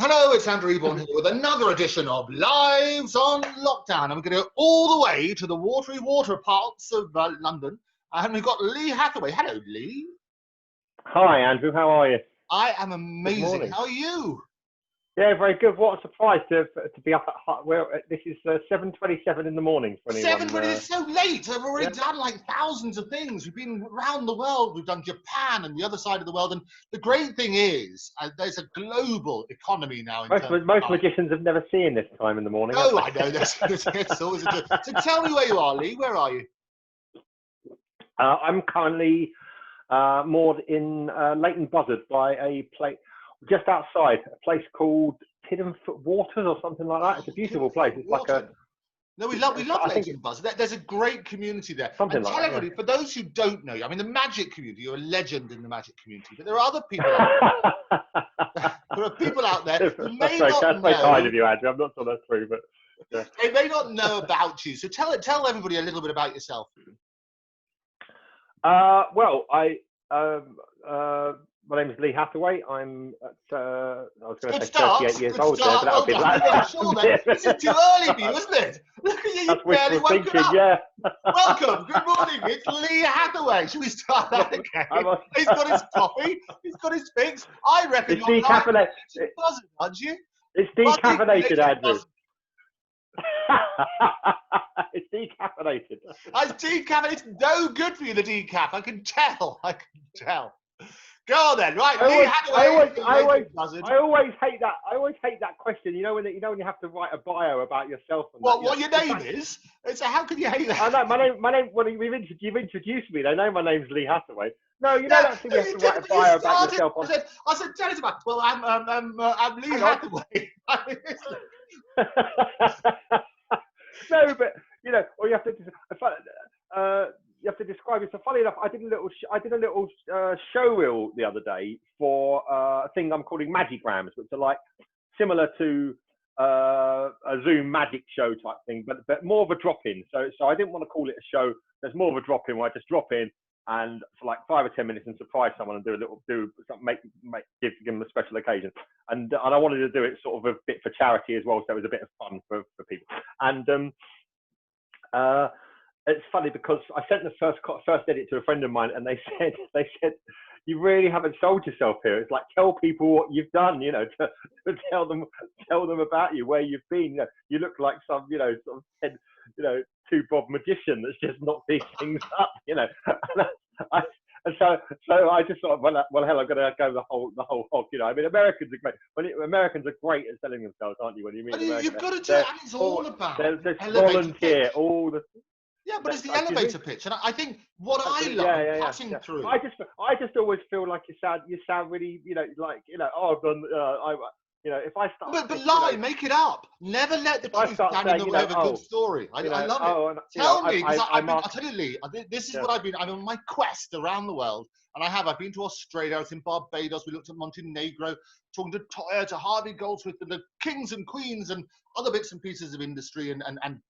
Hello, it's Andrew Eborn here with another edition of Lives on Lockdown. And we're going to go all the way to the watery water parts of London. And we've got Lee Hathaway. Hello, Lee. Hi, Andrew. How are you? I am amazing. How are you? Yeah, very good. What a surprise to be up at this is 7:27 in the morning for anyone. 7:20, it's so late. I've already done like thousands of things. We've been around the world. We've done Japan and the other side of the world. And the great thing is, there's a global economy now. Most magicians have never seen this time in the morning. Oh, I know. It's always a joke. So tell me where you are, Lee. Where are you? I'm currently moored in Leighton Buzzard by a place just outside, a place called Davenport Waters or something like that. It's a beautiful place. It's like a... No, we love Leighton Buzzard. There's a great community there. Something like that, everybody, for those who don't know you, I mean, the magic community, you're a legend in the magic community, but there are other people out there. There are people out there who may not know. That's very kind of you, Andrew. I'm not sure that's true, but... Yeah. They may not know about you. So tell everybody a little bit about yourself. Well, my name is Lee Hathaway. I'm I was going to say 38 years old there, but that would be like... This is too early for you, isn't it? Look at you, you barely woken up. Yeah. Welcome, good morning, it's Lee Hathaway. Should we start that again? He's got his coffee, he's got his fix. I reckon it's decaffeinated. Aren't you? It's decaffeinated, Andrew. It's decaffeinated. It's decaffeinated. It's no good for you, the decaf. I can tell. Go on then, right? I always hate that. I always hate that question. You know when you have to write a bio about yourself. And what your name is? So how can you hate that? I know my name. Well, you've introduced me. They know my name's Lee Hathaway. No, you don't actually have to write a bio about yourself. I said, tell us about it. Well, I'm Lee Hathaway. No, but or you have to. You have to describe it. So funny enough, I did a little show reel the other day for a thing I'm calling Magigrams, which are like similar to a Zoom magic show type thing, but more of a drop-in. So I didn't want to call it a show. There's more of a drop-in where I just drop in and for like 5 or 10 minutes and surprise someone and give them a special occasion. And I wanted to do it sort of a bit for charity as well, so it was a bit of fun for people. And it's funny because I sent the first edit to a friend of mine, and they said, you really haven't sold yourself here. It's like, tell people what you've done, to tell them about you, where you've been. You look like some, sort of two bob magician that's just knocked these things up, And so I just thought, well, hell, I'm going to go the whole hog, I mean, Americans are great at selling themselves, aren't you? When you meet Americans, you've got to do it. And it's all about volunteer, all the. Yeah, but it's the elevator pitch, and I think what I love passing through. I just always feel like you sound really, oh, I've done, if I start. But lie, make it up. Never let the truth stand in the way of a good story. I love it. Tell me, because I'll tell you, Lee, this is what I've been. I'm on my quest around the world, and I've been to Australia, I was in Barbados, we looked at Montenegro, talking to Toya, to Harvey Goldsmith, and the kings and queens and other bits and pieces of industry and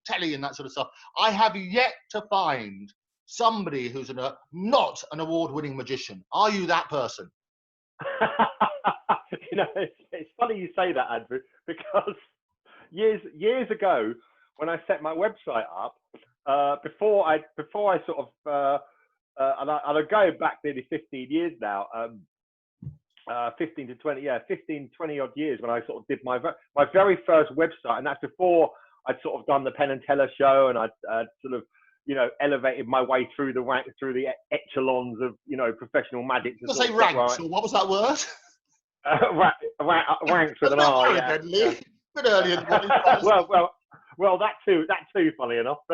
telly and that sort of stuff. I have yet to find somebody who's not an award-winning magician. Are you that person? It's funny you say that, Andrew, because years ago when I set my website up, before I sort of and I'm going back nearly 15 years now, 15 to 20 odd years, when I sort of did my very first website, and that's before I'd sort of done the Penn and Teller show, and I'd sort of elevated my way through the echelons of professional magic. Say ranks, or what was that word? Ranks with an R. Yeah. Bit earlier. Well, that too. Funny enough.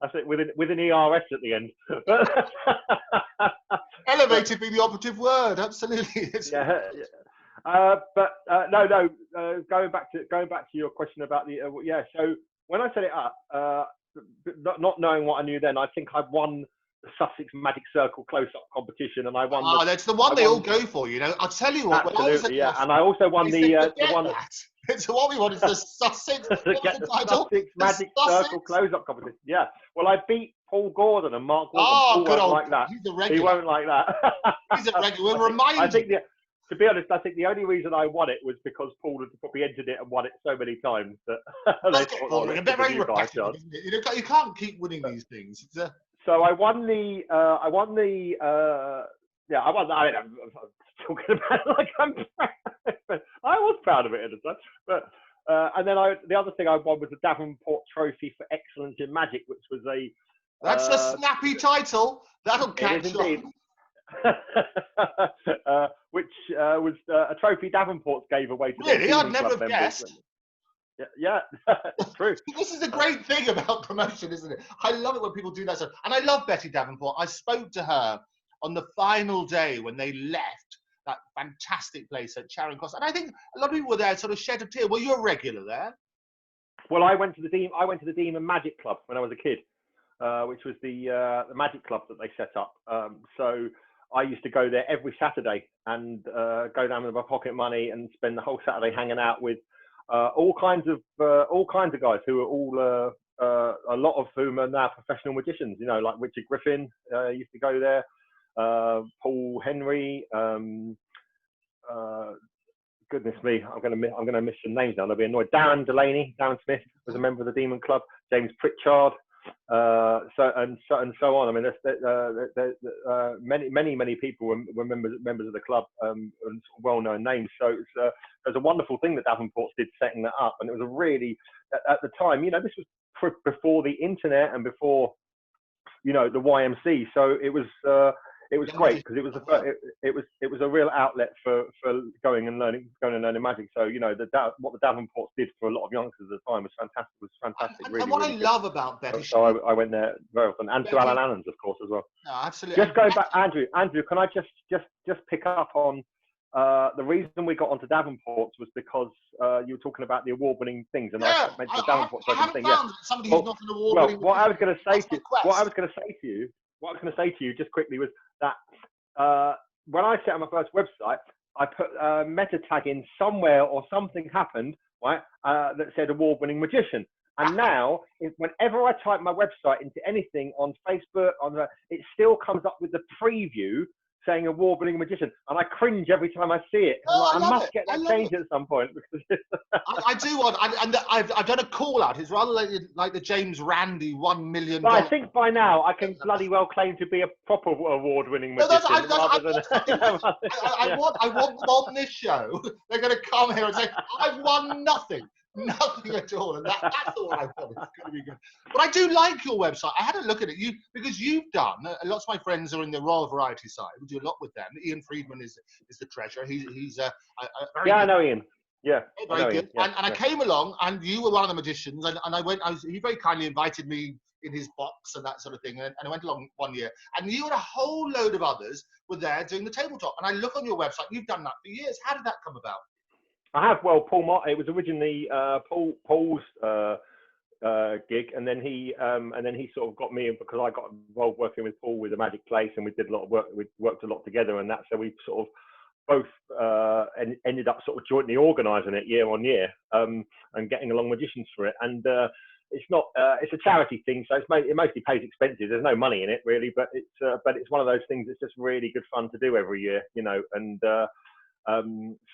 I think with an ERS at the end. Elevated being the operative word. Absolutely. Going back to your question about the So when I set it up, not knowing what I knew then, I think I'd won the Sussex Magic Circle close-up competition, and I won. That's the one they all go for, I'll tell you what. Absolutely, and I also won the one. It's what we want. It's the Sussex. Sussex Magic Circle close-up competition. Yeah. Well, I beat Paul Gordon and Mark Gordon. Oh, good old. Like that. He's a regular. He won't like that. He's a regular. We'll remind. to be honest, I think the only reason I won it was because Paul had probably entered it and won it so many times that they thought, boring. A bit very repetitive, isn't it? You can't keep winning these things. So I won the. I won. I mean, I'm talking about it like I'm proud. I was proud of it at the time, but and then the other thing I won was the Davenport Trophy for Excellence in Magic, which was a. That's a snappy title. That'll catch on. Which was a trophy Davenport gave away to really? their I'd never have members. guessed. Yeah, it's true. This is a great thing about promotion, isn't it? I love it when people do that stuff. And I love Betty Davenport. I spoke to her on the final day when they left that fantastic place at Charing Cross. And I think a lot of people were there sort of shed a tear. Were you a regular there? Well, I went to the Demon Magic Club when I was a kid, which was the magic club that they set up. So I used to go there every Saturday and go down with my pocket money and spend the whole Saturday hanging out with all kinds of guys who are all a lot of whom are now professional magicians. You know, like Richard Griffin used to go there, Paul Henry. Goodness me, I'm gonna miss some names now. I'll be annoyed. Darren Delaney, Darren Smith was a member of the Demon Club. James Pritchard. So on. I mean, there's many people were members of the club, and well-known names. So it was a wonderful thing that Davenport did setting that up, and it was a really at the time. You know, this was before the internet and before, you know, the YMC. So it was great because it was a real outlet for going and learning magic. So, you know, what the Davenports did for a lot of youngsters at the time was fantastic. And what I love about Betty, so I went there very often, and to Alan Allen's, of course, as well. No, absolutely. Just going back, Andrew, can I just pick up on the reason we got onto Davenports was because you were talking about the award-winning things, and I mentioned the Davenport thing. Somebody who's not an award-winning. What I was going to say to you, just quickly, was that when I set up my first website, I put a meta tag in somewhere, or something happened, right, that said award-winning magician. And now, whenever I type my website into anything on Facebook, it still comes up with the preview saying award-winning magician, and I cringe every time I see it. I must get that changed at some point, because I do want, and I've done a call out. It's rather like the James Randi $1 million. But I think by now I can bloody well claim to be a proper award-winning magician. I want them on this show. They're going to come here and say, "I've won nothing." Nothing at all, and that's all I want. It's going to be good. But I do like your website. I had a look at it, because you've done. Lots of my friends are in the Royal Variety side. We do a lot with them. Ian Friedman is the treasurer. He's very good. I know Ian. Yeah, very good. Yeah, and I came along, and you were one of the magicians, and he very kindly invited me in his box and that sort of thing, and I went along one year, and you and a whole load of others were there doing the tabletop. And I look on your website. You've done that for years. How did that come about? I have. Well, it was originally Paul's gig, and then he sort of got me in, because I got involved working with Paul with the Magic Place, and we did a lot of work. We worked a lot together, and so we sort of both ended up sort of jointly organising it year on year, and getting along magicians for it. And it's not it's a charity thing, so it mostly pays expenses. There's no money in it really, but it's one of those things that's just really good fun to do every year, you know. And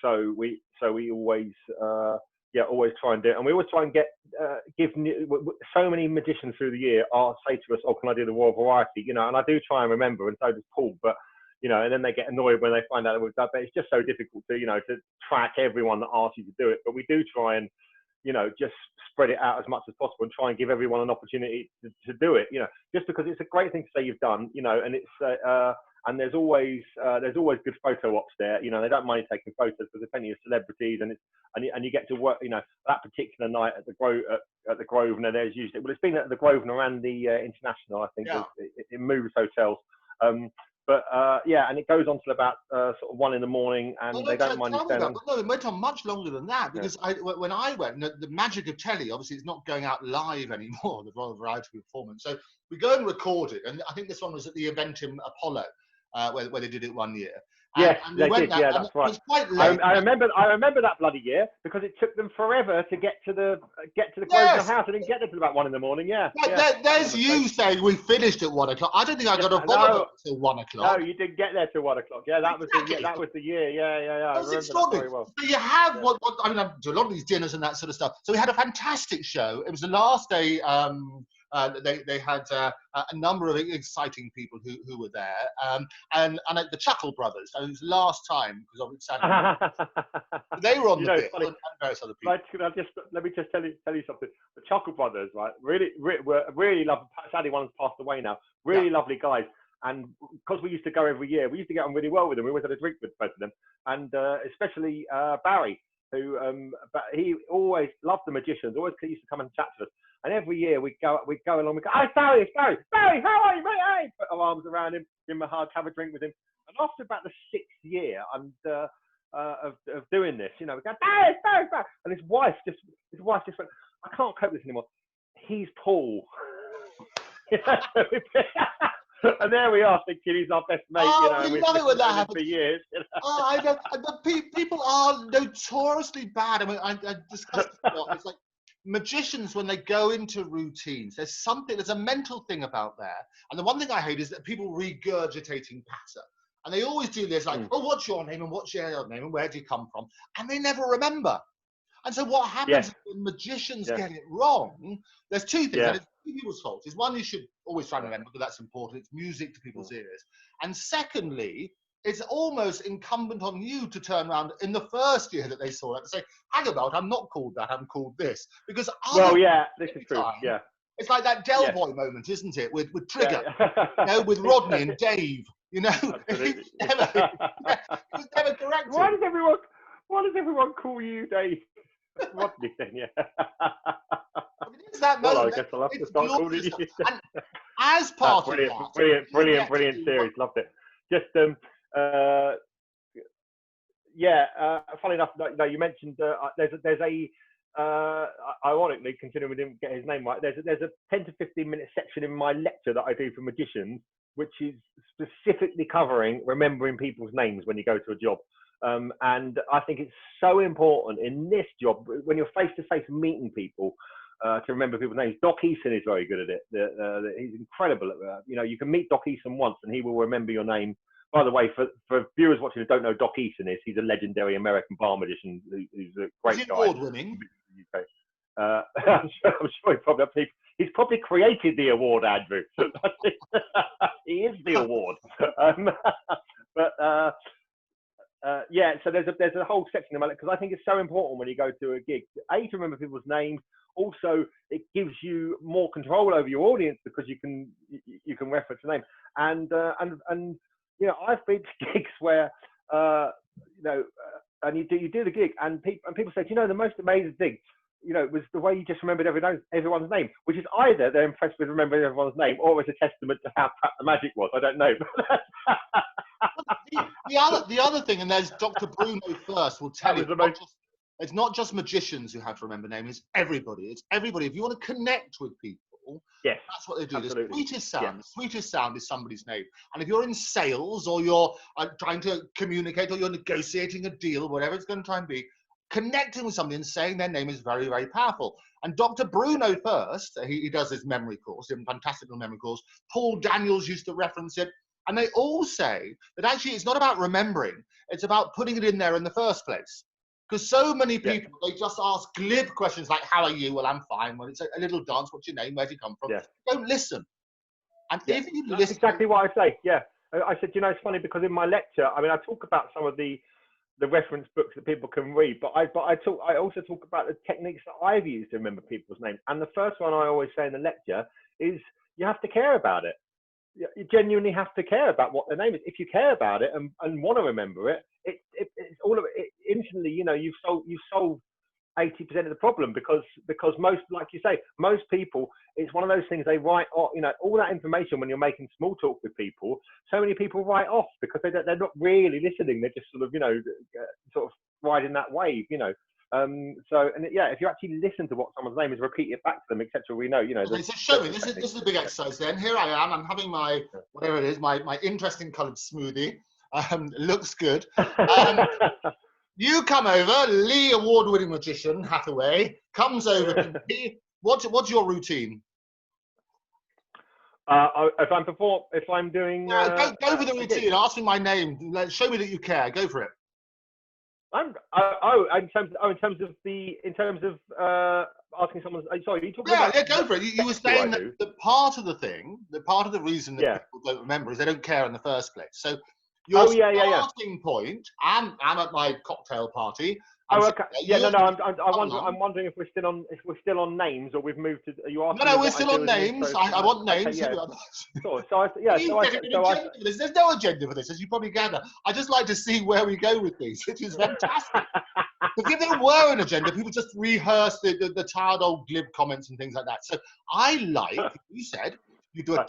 so we always always try and do it, and we always try and give so many magicians through the year say to us, "Oh, can I do the Royal Variety?" You know, and I do try and remember, and so does Paul. But you know, and then they get annoyed when they find out that we've done. But it's just so difficult to track everyone that asks you to do it. But we do try and just spread it out as much as possible, and try and give everyone an opportunity to do it. You know, just because it's a great thing to say you've done. You know, and it's and there's always good photo ops there. You know, they don't mind taking photos because there's plenty of celebrities, and you get to work. You know, that particular night at the Grosvenor, there's usually, well, it's been at the Grosvenor and the International, I think. Yeah. It moves hotels. And it goes on till about sort of 1 in the morning, and they don't mind you standing. No, it went on much longer than that, because when I went, the magic of telly, obviously, it's not going out live anymore, the Royal Variety performance. So we go and record it, and I think this one was at the Eventim Apollo, where they did it one year. Yes, and they did. Yeah, that's right. It was quite late. I remember that bloody year because it took them forever to get to the closing house. I didn't get there till about 1 a.m. Yeah. There's you saying we finished at 1 o'clock. I don't think I got a follow up till 1 o'clock. No, you didn't get there till 1 o'clock. Yeah, that was the year. Yeah. That was extraordinary. Very well. So you have I mean, I do a lot of these dinners and that sort of stuff. So we had a fantastic show. It was the last day. They had a number of exciting people who were there, and the Chuckle Brothers. So it was the last time because obviously they were on the bill, and various other people. Let me just tell you something. The Chuckle Brothers, right? Were really lovely. Sadly, one's passed away now. Really lovely guys. And because we used to go every year, we used to get on really well with them. We always had a drink with both of them, and especially Barry, who he always loved the magicians. Always used to come and chat to us. And every year we'd go along. We go, "Hey, Barry, it's Barry. Barry, how are you, mate? Hey!" Put our arms around him, give him a hug, have a drink with him. And after about the 6th year of doing this, we go, "Barry, Barry, Barry," and his wife just went, "I can't cope with this anymore. He's Paul." And there we are, thinking he's our best mate. We love it when that happens for years. I know. People are notoriously bad. I mean, I discussed it a lot. It's like magicians, when they go into routines, there's a mental thing about there. And the one thing I hate is that people regurgitating patter. And they always do this, like, "Oh, what's your name? And what's your name? And where do you come from?" And they never remember. And so what happens is when magicians get it wrong, there's two things. And it's two people's fault. Is one, you should always try and remember, because that's important. It's music to people's ears. And secondly, it's almost incumbent on you to turn around in the first year that they saw it and say, "Hang about, I'm not called that, I'm called this." Because this is true. Yeah. It's like that Del Boy moment, isn't it? With Trigger, with Rodney and Dave. He was never corrected. Why does everyone call you Dave? Rodney then, yeah. I mean, it's that moment. Well, I guess I'll have to start calling you. And as part of that, brilliant series. Loved it. Just funny enough, you mentioned there's a ironically, considering we didn't get his name right, there's a 10 to 15 minute section in my lecture that I do for magicians, which is specifically covering remembering people's names when you go to a job. And I think it's so important in this job, when you're face to face meeting people, to remember people's names. Doc Eason is very good at it. He's incredible at you can meet Doc Eason once and he will remember your name. By the way, for viewers watching who don't know who Doc Eason is, he's a legendary American bar magician who's a great guy. Award-winning. I'm sure he's probably created the award, Andrew. He is the award. So there's a whole section about it, because I think it's so important when you go to a gig, to remember people's names. Also, it gives you more control over your audience because you can reference the name. And I've been to gigs where and you do the gig, and people say, the most amazing thing, was the way you just remembered everyone's name, which is either they're impressed with remembering everyone's name, or it's a testament to how crap the magic was. I don't know. The other thing, and there's Dr. Bruno first will tell you, it's not just magicians who have to remember names, it's everybody. It's everybody. If you want to connect with people, that's what they do. Absolutely. The sweetest sound is somebody's name. And if you're in sales, or you're trying to communicate, or you're negotiating a deal, whatever it's going to try and be, connecting with somebody and saying their name is very, very powerful. And Dr. Bruno first, he does his memory course, a fantastic little memory course. Paul Daniels used to reference it. And they all say that actually it's not about remembering, it's about putting it in there in the first place. Because so many people, they just ask glib questions like, "How are you?" "Well, I'm fine." "Well, it's a little dance. What's your name? Where do you come from?" Don't listen. And if you listen... That's exactly what I say, I said, it's funny, because in my lecture, I talk about some of the reference books that people can read, but I also talk about the techniques that I've used to remember people's names. And the first one I always say in the lecture is you have to care about it. You genuinely have to care about what their name is. If you care about it and want to remember it, it's all of it. Instantly, you've solved 80% of the problem, because most, like you say, most people, it's one of those things they write off. All that information when you're making small talk with people, so many people write off because they're not really listening. They're just sort of riding that wave. If you actually listen to what someone's name is, repeat it back to them, etc., we know. Okay, so show me. This is a big exercise. Then here I am. I'm having my whatever it is, my interesting coloured smoothie. Looks good. You come over, Lee award-winning magician Hathaway comes over to me. What's your routine? If I'm doing. Go for the routine. Ask me my name. Show me that you care. Go for it. In terms of asking someone. Sorry, are you talking about? Yeah, go for it. You were saying that part of the reason that people don't remember is they don't care in the first place. So your starting point. I'm at my cocktail party. I'm wondering if we're still on names or we've moved to. Are you asking? No, we're still on names. I want names. Okay, There's no agenda for this, as you probably gather. I just like to see where we go with these, which is fantastic. Because if there were an agenda, people just rehearse the tired old glib comments and things like that. So I like, you said, you do a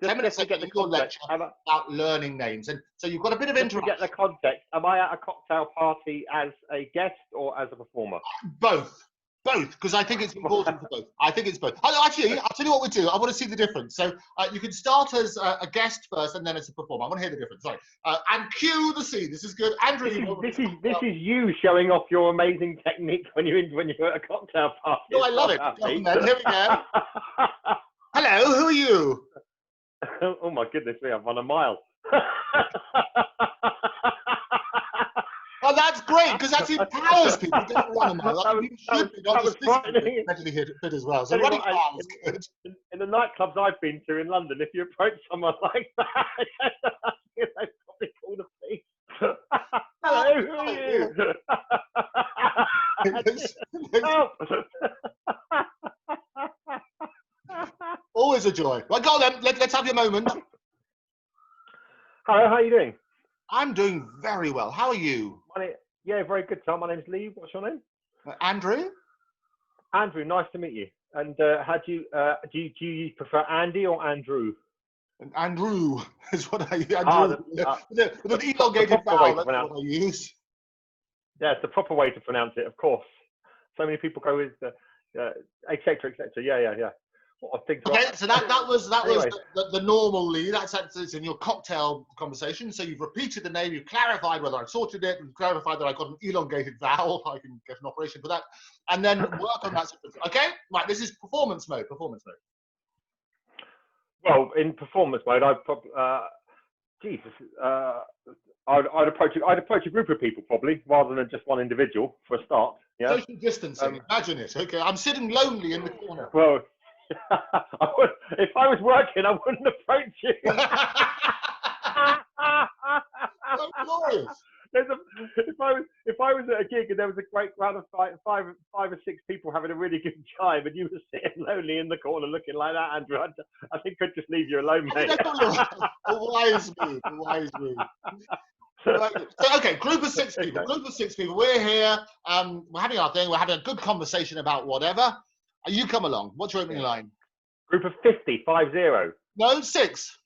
10 minutes to get the lecture about learning names. And so you've got a bit of interest. To get the context, am I at a cocktail party as a guest or as a performer? Both, because I think it's important for both. I think it's both. Actually, I'll tell you what we do. I want to see the difference. So you can start as a guest first and then as a performer. I want to hear the difference. Sorry. And cue the scene. This is good. Andrew, this is you showing off your amazing technique when you're at a cocktail party. No, I love it. Here we go. Hello, who are you? Oh my goodness me, I've run a mile. Oh, that's great, because that empowers people to run a mile. You should be, not just physically, mentally fit as well. So running miles is good. In the nightclubs I've been to in London, if you approach someone like that, they probably call the police. Hello, who are you? Always a joy. Right, go on then. Let's have your moment. Hello, how are you doing? I'm doing very well. How are you? Yeah, very good, Tom. My name's Lee. What's your name? Andrew. Andrew, nice to meet you. And do you prefer Andy or Andrew? Andrew is what I use. With an elongated vowel, that's what I use. Yeah, it's the proper way to pronounce it, of course. So many people go with et cetera, et cetera. Yeah. Okay, so that was the normal Lee. That's in your cocktail conversation. So you've repeated the name, you've clarified whether I've sorted it, and clarified that I got an elongated vowel. I can get an operation for that, and then work on that. Okay, right. This is performance mode. Well, in performance mode, I'd approach a group of people probably, rather than just one individual for a start. Yeah. Social distancing. Imagine it. Okay, I'm sitting lonely in the corner. Well. If I was working, I wouldn't approach you. So glorious. If I was at a gig and there was a great crowd of five or six people having a really good time, and you were sitting lonely in the corner looking like that, Andrew, I think I'd just leave you alone, mate. A wise move. So, okay, group of six people. We're here. We're having our thing. We're having a good conversation about whatever. You come along. What's your opening line? Group of 50, 50. No, 6.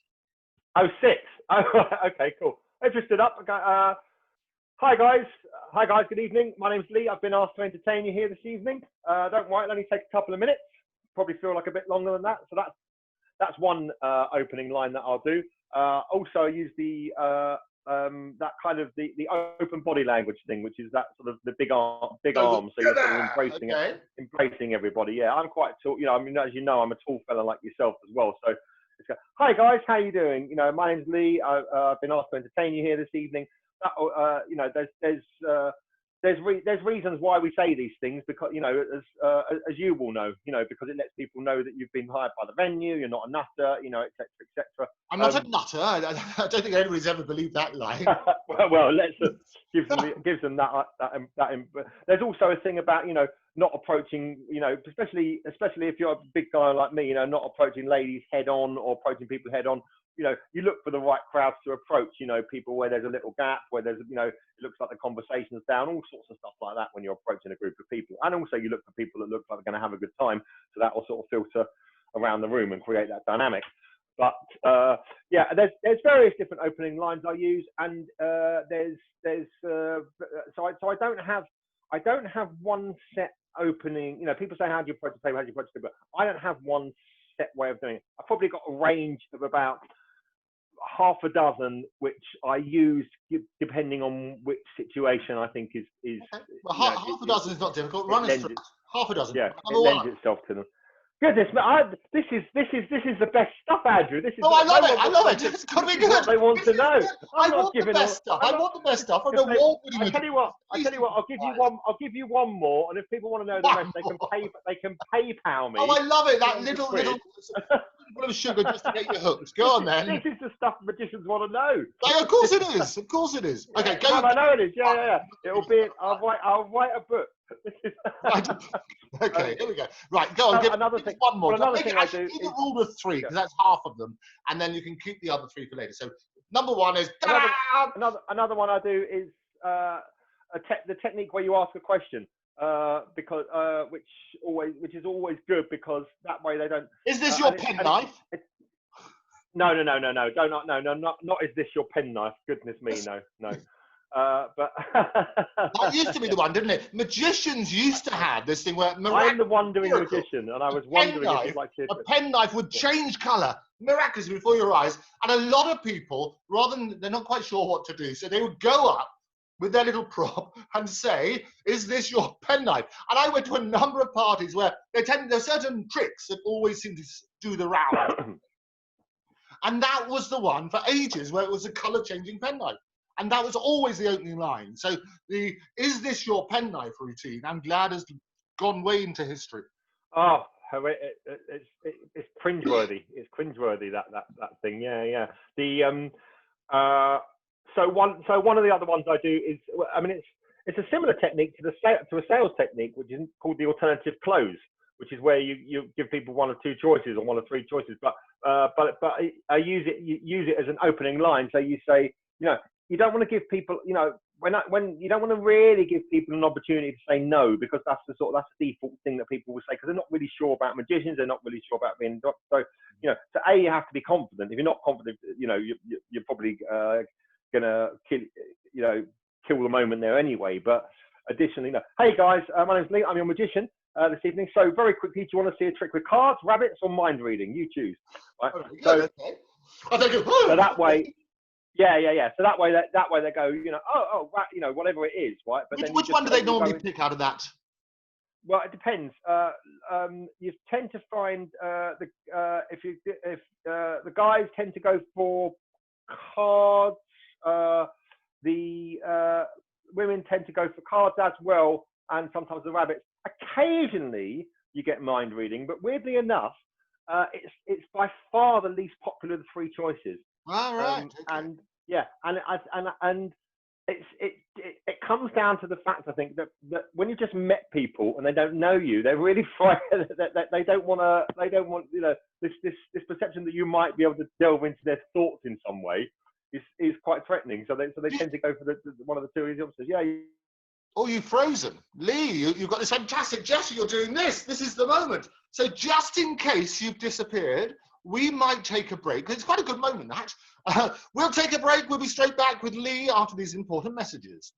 Oh, 6. Oh, okay, cool. I just stood up. Hi guys, good evening. My name's Lee. I've been asked to entertain you here this evening. Don't worry, it'll only take a couple of minutes. Probably feel like a bit longer than that. So that's one opening line that I'll do. Also, I use the that kind of the open body language thing, which is that sort of the big arms, so you're sort of embracing everybody. Yeah, I'm quite tall. You know, I mean, as you know, I'm a tall fella like yourself as well. So it's hi guys, how you doing? You know, my name's Lee. I've been asked to entertain you here this evening. You know, there's reasons why we say these things, because, you know, as you will know, you know, because it lets people know that you've been hired by the venue, you're not a nutter, you know, etc., etc. I'm not a nutter. I don't think anybody's ever believed that line. well, let's gives them that. There's also a thing about, you know, not approaching, you know, especially if you're a big guy like me, you know, not approaching ladies head on or approaching people head on. You know, you look for the right crowds to approach, you know, people where there's a little gap, where there's, you know, it looks like the conversation's down, all sorts of stuff like that when you're approaching a group of people. And also you look for people that look like they're going to have a good time. So that will sort of filter around the room and create that dynamic. But yeah, there's various different opening lines I use, and so I don't have one set opening. You know, people say, how do you approach the table? How do you approach the table? I don't have one set way of doing it. I've probably got a range of about half a dozen which I use depending on which situation I think is. Okay. Well, half a dozen is not difficult. Run us through half a dozen. Yeah, it lends itself to them. Goodness, this is the best stuff, Andrew. This is. Oh, I love it. I love it. It's got to be good. What they want to know. I want the best stuff. I want the best stuff. I tell you what. I'll give you one. I'll give you one more, and if people want to know the rest, they can pay. They can PayPal me. Oh, I love it. That little bit of sugar just to get you hooked. Go on then. This is the stuff magicians want to know. Yeah, of course it is. Of course it is. Okay, go. I know it is. Yeah. It'll be. I'll write a book. Okay, here we go. Right, go on. Give another thing. One more. Another thing I do is the rule of three, because that's half of them, and then you can keep the other three for later. So number one is another one I do is the technique where you ask a question, because which is always good, because that way they don't. Is this your penknife? No. Not is this your penknife? Goodness me, no. But that used to be the one, didn't it? Magicians used to have this thing where I'm the wandering magician, and I was wondering if you'd like to. A penknife would change colour miraculously before your eyes, and a lot of people, rather than they're not quite sure what to do, so they would go up with their little prop and say, "Is this your penknife?" And I went to a number of parties where there are certain tricks that always seem to do the round, and that was the one for ages where it was a colour-changing penknife. And that was always the opening line. So the "Is this your penknife" routine, I'm glad, has gone way into history. Oh, it's cringeworthy. It's cringeworthy, that thing. Yeah. So one of the other ones I do is, I mean, it's a similar technique to a sales technique, which is called the alternative close, which is where you give people one of two choices or one of three choices. But I use it as an opening line. So you say, you don't want to give people, when you don't want to really give people an opportunity to say no, because that's the default thing that people will say, because they're not really sure about magicians, they're not really sure about being doctors. So, so A, you have to be confident. If you're not confident, you're probably gonna kill the moment there anyway. But additionally, hey guys, my name's Lee. I'm your magician this evening. So very quickly, do you want to see a trick with cards, rabbits, or mind reading? You choose. Right. So that way. Yeah. So that way they go, whatever it is, right? But which one do they normally pick out of that? Well, it depends. You tend to find if the guys tend to go for cards, the women tend to go for cards as well, and sometimes the rabbits. Occasionally you get mind reading, but weirdly enough, it's by far the least popular of the three choices. All right. And it comes down to the fact, I think, that when you've just met people and they don't know you, they're really frightened that they don't want this perception that you might be able to delve into their thoughts in some way is quite threatening. So they tend to go for one of the two easy options. Yeah. Oh, you've frozen. Lee, you've got this fantastic gesture. You're doing this. This is the moment. So just in case you've disappeared, we might take a break. It's quite a good moment, that. We'll take a break. We'll be straight back with Lee after these important messages.